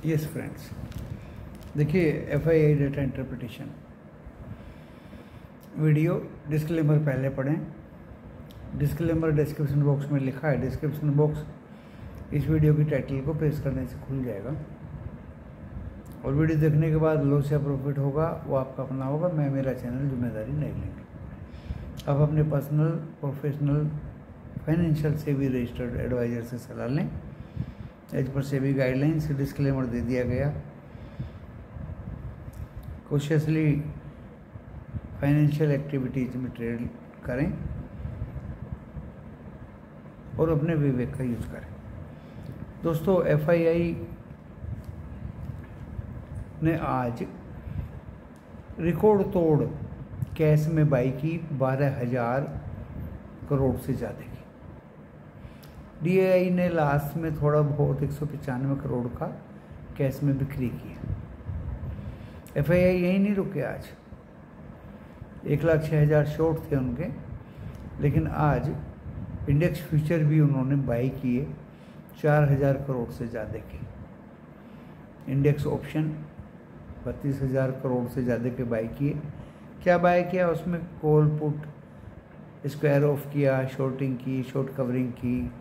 Yes friends, देखिए FII data interpretation video disclaimer पहले पढ़ें। डिस्क्लेमर डिस्क्रिप्शन बॉक्स में लिखा है। डिस्क्रिप्शन बॉक्स इस वीडियो की टाइटल को प्रेस करने से खुल जाएगा और वीडियो देखने के बाद लॉस या प्रॉफिट होगा वो आपका अपना होगा। मैं मेरा चैनल जिम्मेदारी नहीं लेंगे। आप अपने personal professional financial SEBI registered adviser से सलाह लें। As per SEBI guidelines disclaimer दे दिया गया। कॉशियसली फाइनेंशियल एक्टिविटीज में ट्रेड करें और अपने विवेक का यूज करें। दोस्तों, FII ने आज रिकॉर्ड तोड़ कैश में बाई की 12,000 करोड़ से ज़्यादा की। DAI ने लास्ट में थोड़ा बहुत 195 करोड़ का कैश में बिक्री की। FII यही नहीं रुके। आज 1,06,000 शॉर्ट थे उनके, लेकिन आज इंडेक्स फ्यूचर भी उन्होंने बाई किए 4,000 करोड़ से ज़्यादा की। इंडेक्स ऑप्शन 32,000 करोड़ से ज़्यादा के बाई किए। क्या बाई किया? उसमें कॉल पुट स्क्वायर ऑफ किया, शॉर्टिंग की, शॉर्ट कवरिंग की,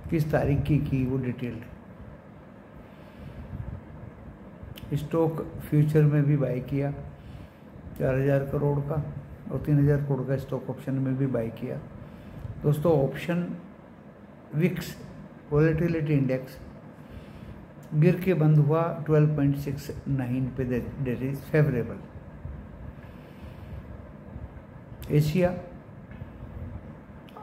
किस तारीख की वो डिटेल्ड। स्टॉक फ्यूचर में भी बाई किया 4,000 करोड़ का और 3,000 करोड़ का स्टॉक ऑप्शन में भी बाई किया। दोस्तों, ऑप्शन विक्स वॉलेटिलिटी इंडेक्स गिर के बंद हुआ 12.69 पे, that is favourable. Asia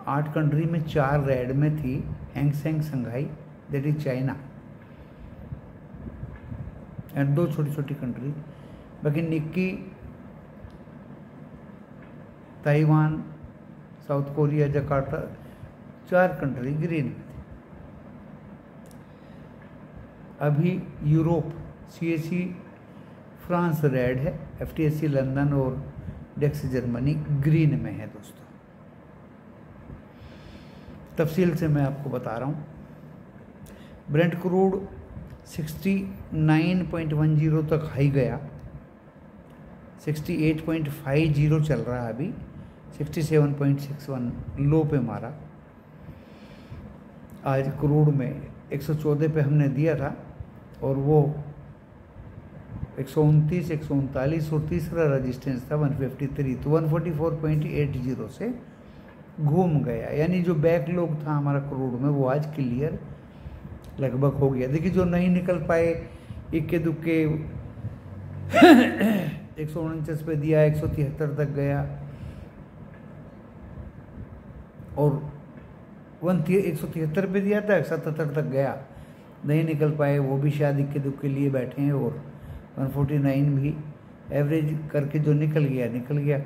8 country में 4 रेड में थी। Hang Seng Shanghai that is China and 2 छोटी छोटी कंट्री। बाकी Nikki Taiwan, south Korea, Jakarta 4 country green में थी। अभी यूरोप CAC फ्रांस रेड है, FTSE लंदन और डेक्स जर्मनी ग्रीन में है। दोस्तों, तफसील से मैं आपको बता रहा हूँ। ब्रेंट क्रूड 69.10 तक हाई गया, 68.50 चल रहा है अभी, 67.61 लो पे मारा। आज क्रूड में 114 पे हमने दिया था और वो 129, 139 और तीसरा रजिस्टेंस था 153, तो 144.80 से घूम गया। यानी जो बैकलॉग था हमारा क्रूड में वो आज क्लियर लगभग हो गया। देखिए, जो नहीं निकल पाए इक्के दुक्के 149 पे दिया, 173 तक गया और 173 पे दिया था, 177 तक गया। नहीं निकल पाए वो भी शायद इक्के दुक्के लिए बैठे हैं और 149 भी एवरेज करके जो निकल गया।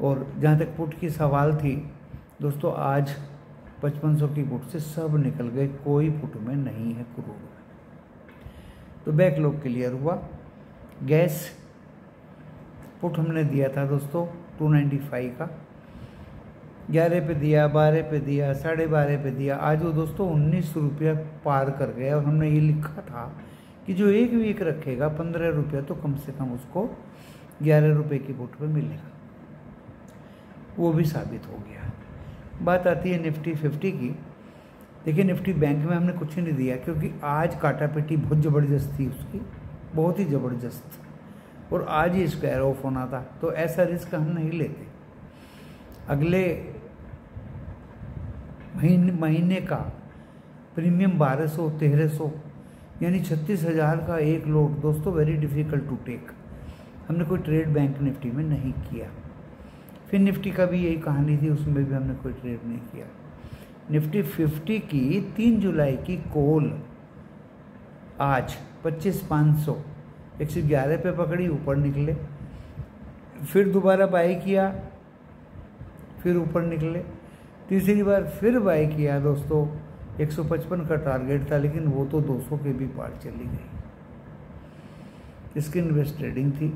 और जहाँ तक पुट की सवाल थी दोस्तों, आज 5500 की पुट से सब निकल गए, कोई पुट में नहीं है क्रूड में। तो बैकलॉग क्लियर हुआ। गैस पुट हमने दिया था दोस्तों 295 का, 11 पे दिया, 12 पे दिया, 12.5 पे दिया। आज वो दोस्तों 19 रुपया पार कर गया और हमने ये लिखा था कि जो एक वीक रखेगा 15 रुपया तो कम से कम उसको 11 रुपये की पुट पे मिलेगा। वो भी साबित हो गया। बात आती है निफ्टी 50 की। देखिए, निफ्टी बैंक में हमने कुछ नहीं दिया क्योंकि आज काटापेटी बहुत ज़बरदस्त थी उसकी, बहुत ही ज़बरदस्त, और आज ही स्क्वायर ऑफ होना था, तो ऐसा रिस्क हम नहीं लेते। अगले महीने का प्रीमियम 1200, 1300 यानी 36,000 का एक लोड दोस्तों, वेरी डिफ़िकल्ट टू टेक। हमने कोई ट्रेड बैंक निफ्टी में नहीं किया। फिर निफ्टी का भी यही कहानी थी, उसमें भी हमने कोई ट्रेड नहीं किया। निफ्टी 50 की 3 जुलाई की कॉल आज 25,500 111 पे पकड़ी, ऊपर निकले, फिर दोबारा बाई किया, फिर ऊपर निकले, तीसरी बार फिर बाई किया दोस्तों। 155 का टारगेट था लेकिन वो तो 200 के भी पार चली गई। इसकी इन्वेस्ट ट्रेडिंग थी।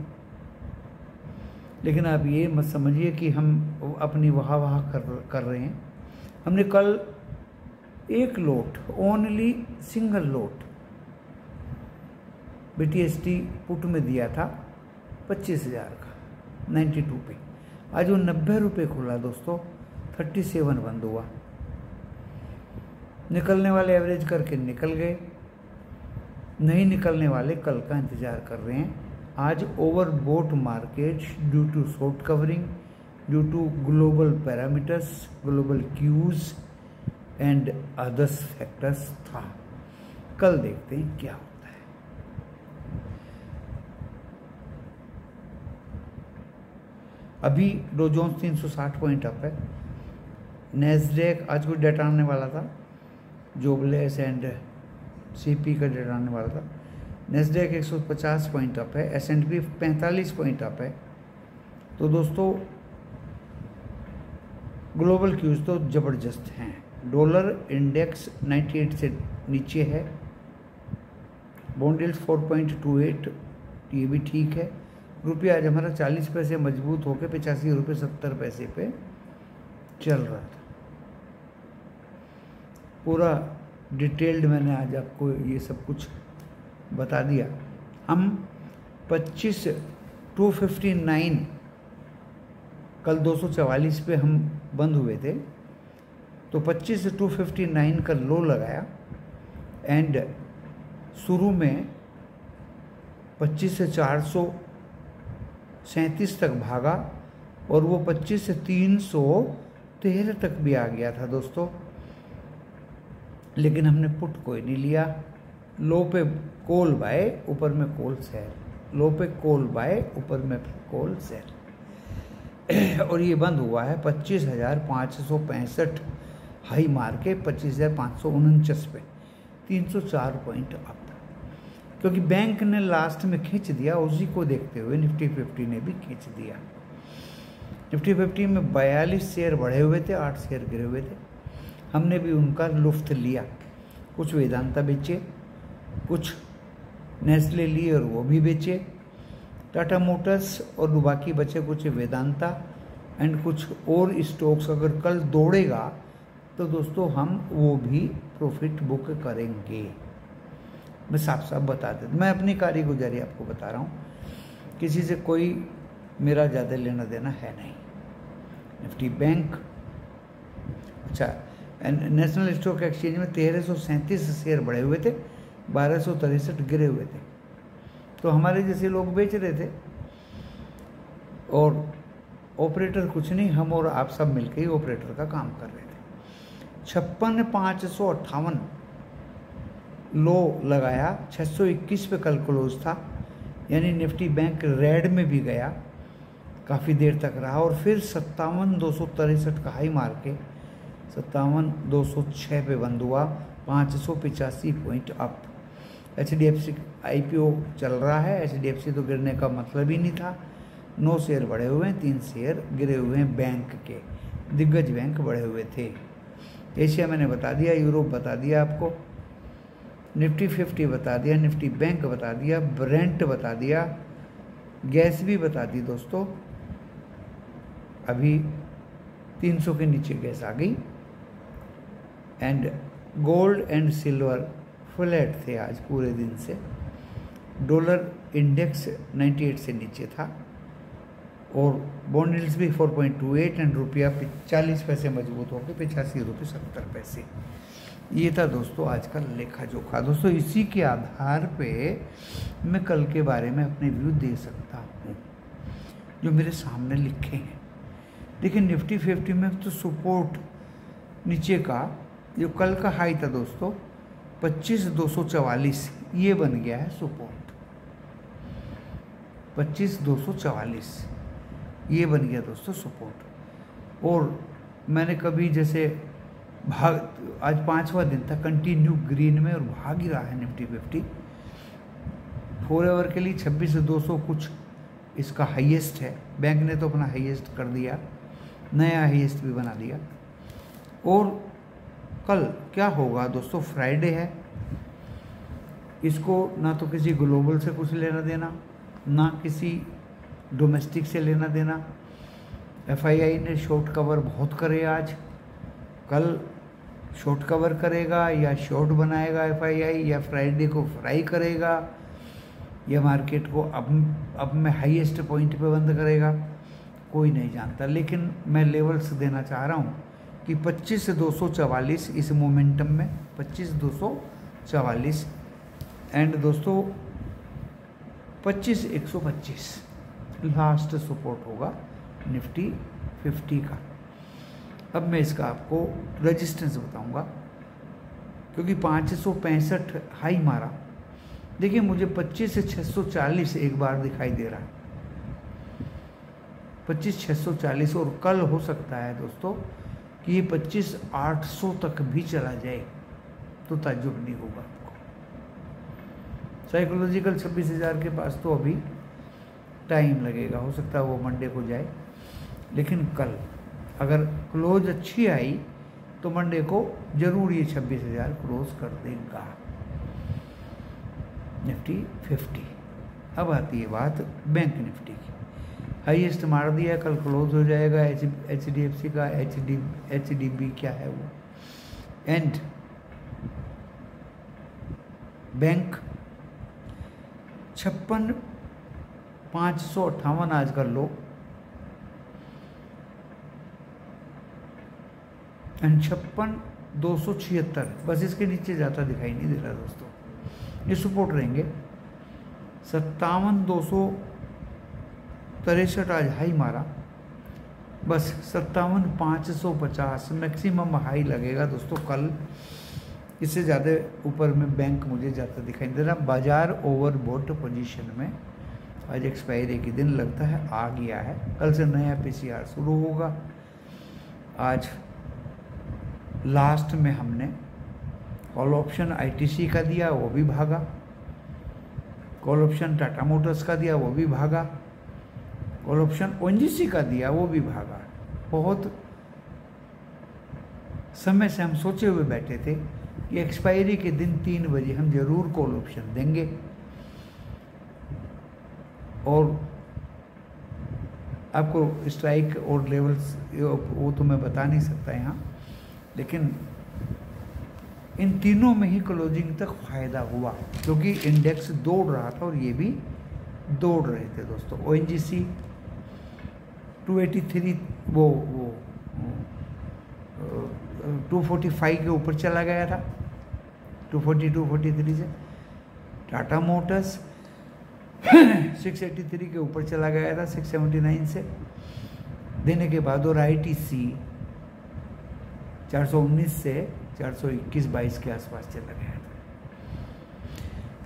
लेकिन आप ये मत समझिए कि हम अपनी वाह कर रहे हैं। हमने कल एक लोट, ओनली सिंगल लोट BTST पुट में दिया था 25,000 का 92 पे, आज वो 90 रुपये खुला दोस्तों, 37 बंद हुआ। निकलने वाले एवरेज करके निकल गए, नहीं निकलने वाले कल का इंतज़ार कर रहे हैं। आज overbought market due to short covering, due to global parameters, global cues and others factors था। कल देखते हैं क्या होता है। अभी डो जोन्स 360 पॉइंट अप है। नैस्डैक आज कोई डेटा आने वाला था, जोबलेस एंड सीपी का डेटा आने वाला था। नैस्डैक 150 पॉइंट अप है, S&P 45 पॉइंट अप है। तो दोस्तों ग्लोबल क्यूज तो ज़बरदस्त हैं। डॉलर इंडेक्स 98 से नीचे है, बॉन्ड यील्ड 4.28, ये भी ठीक है। रुपया आज हमारा 40 पैसे मजबूत होकर 85 रुपये 70 पैसे पे चल रहा था। पूरा डिटेल्ड मैंने आज आपको ये सब कुछ बता दिया। हम 25,259 कल 244 पे हम बंद हुए थे, तो 25,259 का लो लगाया एंड शुरू में 25 से 437 तक भागा और वो 25 से 313 तक भी आ गया था दोस्तों, लेकिन हमने पुट कोई नहीं लिया। लो पे कॉल बाय, ऊपर में कॉल सेल, लो पे कॉल बाय, ऊपर में कॉल सेल और ये बंद हुआ है 25,565 हाई मार के 25,549 पे, 304 पॉइंट अप, क्योंकि बैंक ने लास्ट में खींच दिया। उसी को देखते हुए निफ्टी 50 ने भी खींच दिया। निफ्टी 50 में 42 शेयर बढ़े हुए थे, 8 शेयर गिरे हुए थे। हमने भी उनका लुफ्त लिया, कुछ वेदांता बेचे, कुछ नेस्ले लिए और वो भी बेचे, टाटा मोटर्स और बाकी बचे कुछ वेदांता एंड कुछ और स्टॉक्स। अगर कल दौड़ेगा तो दोस्तों हम वो भी प्रॉफिट बुक करेंगे। मैं साफ साफ बता देता, मैं अपनी कारीगुजारी आपको बता रहा हूँ, किसी से कोई मेरा ज़्यादा लेना देना है नहीं। निफ्टी बैंक, अच्छा नेशनल स्टॉक एक्सचेंज में 1337 शेयर बढ़े हुए थे, 1263 गिरे हुए थे। तो हमारे जैसे लोग बेच रहे थे और ऑपरेटर कुछ नहीं, हम और आप सब मिलकर ही ऑपरेटर का काम कर रहे थे। 56,558 लो लगाया, 621 पे कल क्लोज था, यानी निफ्टी बैंक रेड में भी गया, काफ़ी देर तक रहा और फिर 57,263 का हाई मार के 57,206 पे बंद हुआ, 585 पॉइंट अप। HDFC IPO चल रहा है, HDFC तो गिरने का मतलब ही नहीं था। 9 शेयर बढ़े हुए हैं, 3 शेयर गिरे हुए हैं बैंक के, दिग्गज बैंक बढ़े हुए थे। एशिया मैंने बता दिया, यूरोप बता दिया आपको, निफ्टी 50 बता दिया, निफ्टी बैंक बता दिया, ब्रेंट बता दिया, गैस भी बता दी दोस्तों। अभी 300 के नीचे गैस आ गई and gold and silver flat थे आज पूरे दिन से। डॉलर इंडेक्स 98 से नीचे था और बॉन्ड यील्ड्स भी 4.28 एंड रुपया 40 पैसे मजबूत होकर 85 रुपये 70 पैसे। ये था दोस्तों आज का लेखा जोखा। दोस्तों इसी के आधार पे मैं कल के बारे में अपने व्यू दे सकता हूँ जो मेरे सामने लिखे हैं। देखिए निफ्टी 50 में तो सपोर्ट नीचे का जो कल का हाई था दोस्तों 25,244, ये बन गया है सपोर्ट। 25,244 ये बन गया दोस्तों सपोर्ट। और मैंने कभी जैसे आज 5वां दिन था कंटिन्यू ग्रीन में और भाग ही रहा है निफ्टी 50। 4 आवर के लिए 26,200 कुछ इसका हाईएस्ट है। बैंक ने तो अपना हाईएस्ट कर दिया, नया हाईएस्ट भी बना दिया। और कल क्या होगा दोस्तों, फ्राइडे है, इसको ना तो किसी ग्लोबल से कुछ लेना देना, ना किसी डोमेस्टिक से लेना देना। FII ने शॉर्ट कवर बहुत करे आज, कल शॉर्ट कवर करेगा या शॉर्ट बनाएगा FII, या फ्राइडे को फ्राई करेगा, यह मार्केट को अब मैं हाईएस्ट पॉइंट पे बंद करेगा, कोई नहीं जानता। लेकिन मैं लेवल्स देना चाह रहा हूँ कि 25,244 इस मोमेंटम में, 25,244 एंड दोस्तों 25,125 लास्ट सपोर्ट होगा निफ्टी 50 का। अब मैं इसका आपको रेजिस्टेंस बताऊंगा, क्योंकि 565 हाई मारा। देखिए मुझे 25,640 एक बार दिखाई दे रहा है, 25,640, और कल हो सकता है दोस्तों कि ये 25,800 तक भी चला जाए तो ताज्जुब नहीं होगा आपको। साइकोलॉजिकल 26,000 के पास तो अभी टाइम लगेगा, हो सकता है वो मंडे को जाए, लेकिन कल अगर क्लोज अच्छी आई तो मंडे को जरूर ये 26,000 क्रॉस कर देगा निफ्टी 50। अब आती है बात बैंक निफ्टी की। हाईएस्ट मार दिया, कल क्लोज हो जाएगा HDFC का, HDB क्या है वो, एंड बैंक 56,558 आज का लो, एंड 56,276, बस इसके नीचे जाता दिखाई नहीं दे रहा दोस्तों। ये सपोर्ट रहेंगे। 57,263 आज हाई मारा, बस 57,550 मैक्सिमम हाई लगेगा दोस्तों कल। इससे ज़्यादा ऊपर में बैंक मुझे जाता दिखाई दे रहा। बाजार ओवरबॉट पोजीशन में, आज एक्सपायरी के दिन लगता है आ गया है, कल से नया PCR शुरू होगा। आज लास्ट में हमने कॉल ऑप्शन ITC का दिया, वो भी भागा। कॉल ऑप्शन टाटा मोटर्स का दिया, वो भी भागा। कॉल ऑप्शन ONGC का दिया, वो भी भागा। बहुत समय से हम सोचे हुए बैठे थे कि एक्सपायरी के दिन 3 बजे हम जरूर कॉल ऑप्शन देंगे, और आपको स्ट्राइक और लेवल्स वो तो मैं बता नहीं सकता यहाँ, लेकिन इन तीनों में ही क्लोजिंग तक फायदा हुआ, क्योंकि इंडेक्स दौड़ रहा था और ये भी दौड़ रहे थे दोस्तों। ONGC 283 वो 245 के ऊपर चला गया था, 243 से। टाटा मोटर्स 683 के ऊपर चला गया था 679 से देने के बाद, और ITC 419 से 421-22 के आसपास चला गया था।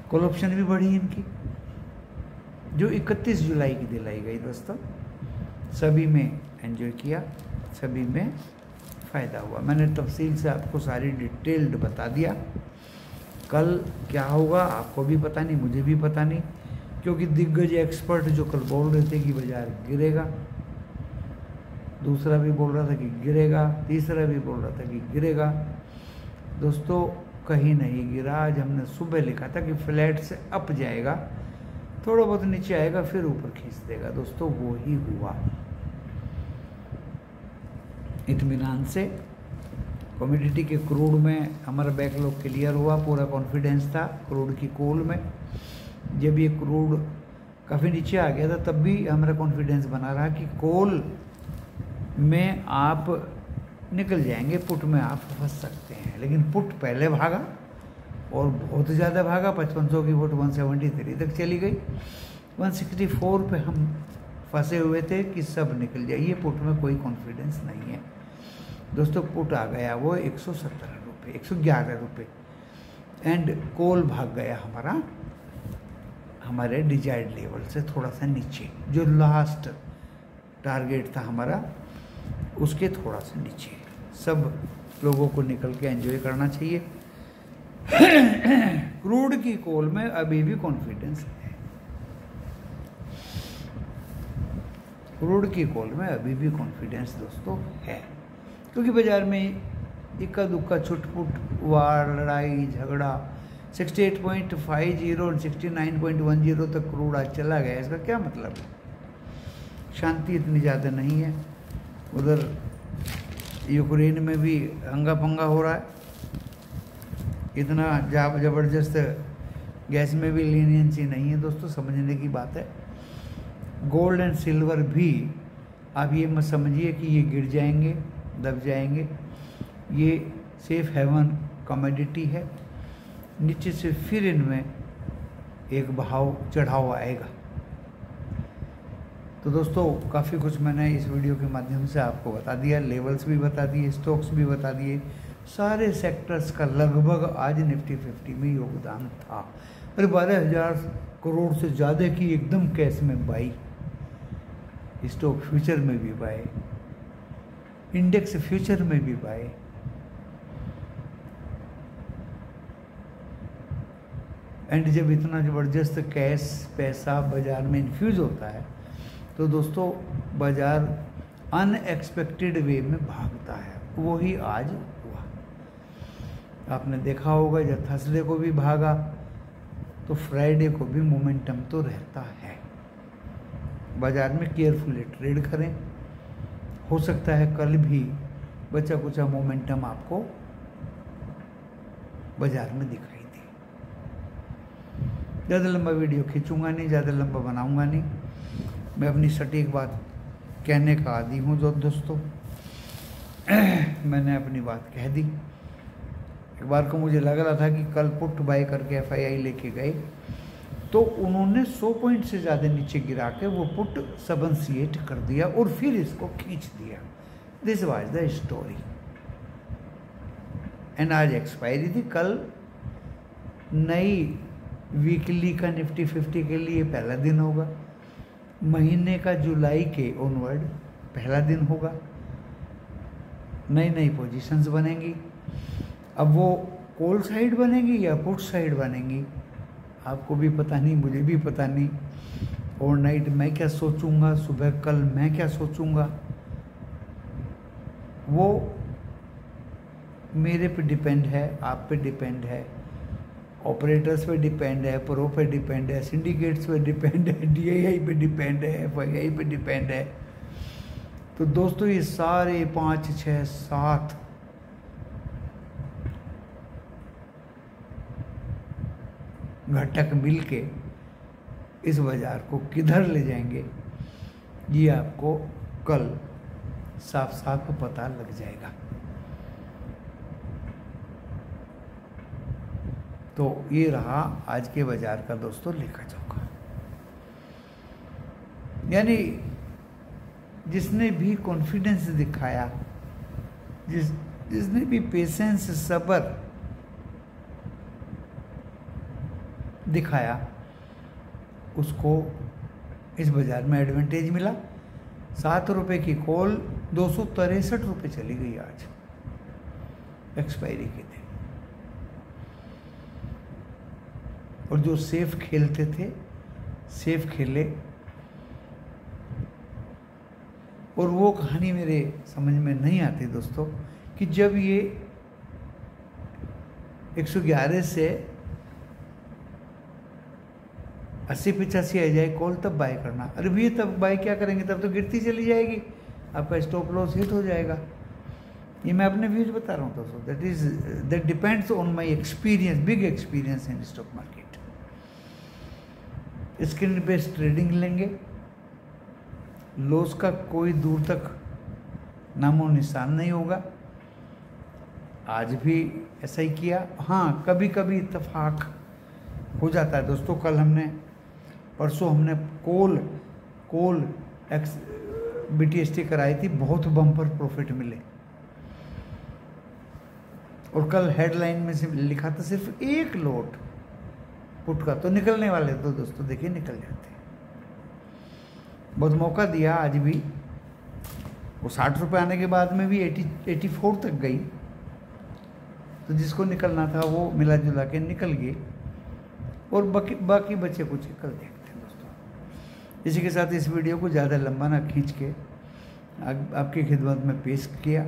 कॉल ऑप्शन भी बढ़ी इनकी, जो 31 जुलाई की दिलाई गई दोस्तों। सभी में एंजॉय किया, सभी में फ़ायदा हुआ। मैंने तफसील से आपको सारी डिटेल्ड बता दिया। कल क्या होगा आपको भी पता नहीं, मुझे भी पता नहीं, क्योंकि दिग्गज एक्सपर्ट जो कल बोल रहे थे कि बाजार गिरेगा, दूसरा भी बोल रहा था कि गिरेगा, तीसरा भी बोल रहा था कि गिरेगा। दोस्तों कहीं नहीं गिरा। आज हमने सुबह लिखा था कि फ्लैट से अप जाएगा, थोड़ा बहुत नीचे आएगा, फिर ऊपर खींच देगा। दोस्तों वो ही हुआ। इत्मीनान से कमोडिटी के क्रूड में हमारा बैकलॉग क्लियर हुआ, पूरा कॉन्फिडेंस था क्रूड की कॉल में। जब ये क्रूड काफ़ी नीचे आ गया था तब भी हमारा कॉन्फिडेंस बना रहा कि कॉल में आप निकल जाएंगे, पुट में आप फंस सकते हैं। लेकिन पुट पहले भागा और बहुत ज़्यादा भागा, 5500 की पुट 173 तक चली गई। 164 पे हम फंसे हुए थे कि सब निकल जाइए, पुट में कोई कॉन्फिडेंस नहीं है दोस्तों। पुट आ गया वो 117 रुपये, 111 रुपये, एंड कॉल भाग गया हमारा हमारे डिजायर्ड लेवल से थोड़ा सा नीचे, जो लास्ट टारगेट था हमारा उसके थोड़ा सा नीचे। सब लोगों को निकल के एंजॉय करना चाहिए। क्रूड की कॉल में अभी भी कॉन्फिडेंस है, क्रूड की कॉल में अभी भी कॉन्फिडेंस दोस्तों है, क्योंकि बाजार में इक्का दुक्का छुटपुट वार, लड़ाई झगड़ा 68.50 और 69.10 तक क्रूड आज चला गया। इसका क्या मतलब है? शांति इतनी ज़्यादा नहीं है। उधर यूक्रेन में भी हंगा पंगा हो रहा है, इतना ज़बरदस्त गैस में भी लीनियंसी नहीं है दोस्तों, समझने की बात है। गोल्ड एंड सिल्वर भी आप ये मत समझिए कि ये गिर जाएंगे, दब जाएंगे। ये सेफ हेवन कमोडिटी है, नीचे से फिर इनमें एक बहाव चढ़ाव आएगा। तो दोस्तों काफ़ी कुछ मैंने इस वीडियो के माध्यम से आपको बता दिया, लेवल्स भी बता दिए, स्टॉक्स भी बता दिए, सारे सेक्टर्स का लगभग आज निफ्टी 50 में योगदान था। अरे 12,000 करोड़ से ज़्यादा की एकदम कैश में बाई, स्टॉक फ्यूचर में भी बाई, इंडेक्स फ्यूचर में भी बाई। एंड जब इतना ज़बरदस्त कैश पैसा बाज़ार में इन्फ्यूज़ होता है तो दोस्तों बाज़ार अनएक्सपेक्टेड वे में भागता है। वही आज हुआ। आपने देखा होगा जब थर्सडे को भी भागा तो फ्राइडे को भी मोमेंटम तो रहता है। बाज़ार में केयरफुली ट्रेड करें, हो सकता है कल भी बचा कुचा मोमेंटम आपको बाज़ार में दिखाई दे। ज़्यादा लंबा वीडियो खींचूंगा नहीं, ज़्यादा लंबा बनाऊंगा नहीं, मैं अपनी सटीक बात कहने का आदी हूँ। जो दोस्तों मैंने अपनी बात कह दी। एक बार को मुझे लग रहा था कि कल पुट बाय करके FII लेके गए तो उन्होंने 100 पॉइंट से ज़्यादा नीचे गिरा के वो पुट 78 कर दिया और फिर इसको खींच दिया। This was the story. And आज एक्सपायरी थी। कल नई वीकली का निफ्टी 50 के लिए पहला दिन होगा, महीने का जुलाई के ऑनवर्ड पहला दिन होगा, नई नई पोजीशंस बनेंगी। अब वो कॉल साइड बनेगी या पुट साइड बनेंगी आपको भी पता नहीं, मुझे भी पता नहीं। ओवरनाइट मैं क्या सोचूंगा, सुबह कल मैं क्या सोचूंगा, वो मेरे पे डिपेंड है, आप पे डिपेंड है, ऑपरेटर्स पे डिपेंड है, प्रो पे डिपेंड है, सिंडिकेट्स पे डिपेंड है, DII पे डिपेंड है, FII पे डिपेंड है। तो दोस्तों ये सारे 5, 6, 7 घटक मिलके इस बाजार को किधर ले जाएंगे ये आपको कल साफ साफ पता लग जाएगा। तो ये रहा आज के बाजार का दोस्तों लेखा जोखा। यानी जिसने भी कॉन्फिडेंस दिखाया, जिसने भी पेशेंस सब्र दिखाया, उसको इस बाजार में एडवांटेज मिला। 7 रुपए की कॉल 263 रुपये चली गई आज एक्सपायरी के दिन। और जो सेफ खेलते थे सेफ खेले। और वो कहानी मेरे समझ में नहीं आती दोस्तों कि जब ये 111 से 80-85 आ जाए कॉल तब बाय करना। अरे भैया तब बाय क्या करेंगे, तब तो गिरती चली जाएगी, आपका स्टॉप लॉस हिट हो जाएगा। ये मैं अपने व्यूज बता रहा हूँ दोस्तों। That depends on my experience, big experience in stock market. Screen based trading लेंगे, लॉस का कोई दूर तक नामो निशान नहीं होगा। आज भी ऐसा ही किया। हाँ, कभी कभी इत्तेफाक हो जाता है दोस्तों। कल हमने परसों हमने कोल BTST कराई थी, बहुत बम्पर प्रॉफिट मिले। और कल हेडलाइन में से लिखा था सिर्फ 1 लॉट पुट का, तो निकलने वाले तो दोस्तों देखिए निकल जाते हैं। बहुत मौका दिया आज भी। वो 60 रुपये आने के बाद में भी 84 तक गई, तो जिसको निकलना था वो मिला जुला के निकल गए। और बाकी बचे कुछ कल देखते हैं दोस्तों। इसी के साथ इस वीडियो को ज़्यादा लंबा ना खींच के आपकी खिदमत में पेश किया।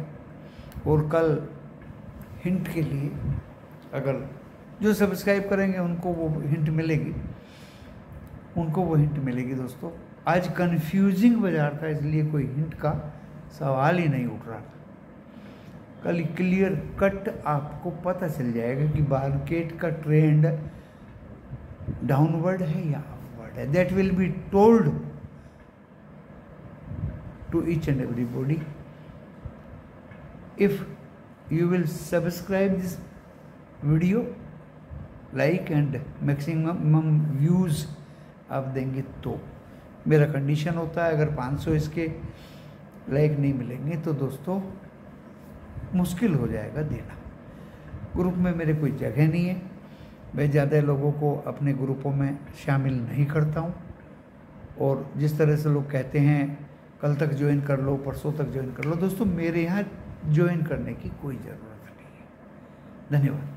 और कल हिंट के लिए अगर जो सब्सक्राइब करेंगे उनको वो हिंट मिलेगी दोस्तों। आज कंफ्यूजिंग बाजार था, इसलिए कोई हिंट का सवाल ही नहीं उठ रहा था। कल क्लियर कट आपको पता चल जाएगा कि मार्केट का ट्रेंड डाउनवर्ड है या अपवर्ड है, that will be told to each and everybody. If you will subscribe this video, like and maximum views आप देंगे तो मेरा कंडीशन होता है। अगर 500 इसके लाइक नहीं मिलेंगे तो दोस्तों मुश्किल हो जाएगा देना। ग्रुप में मेरे कोई जगह नहीं है, मैं ज़्यादा लोगों को अपने ग्रुपों में शामिल नहीं करता हूँ। और जिस तरह से लोग कहते हैं कल तक ज्वाइन कर लो, परसों तक ज्वाइन कर लो, दोस्तों मेरे यहाँ ज्वाइन करने की कोई ज़रूरत नहीं है। धन्यवाद।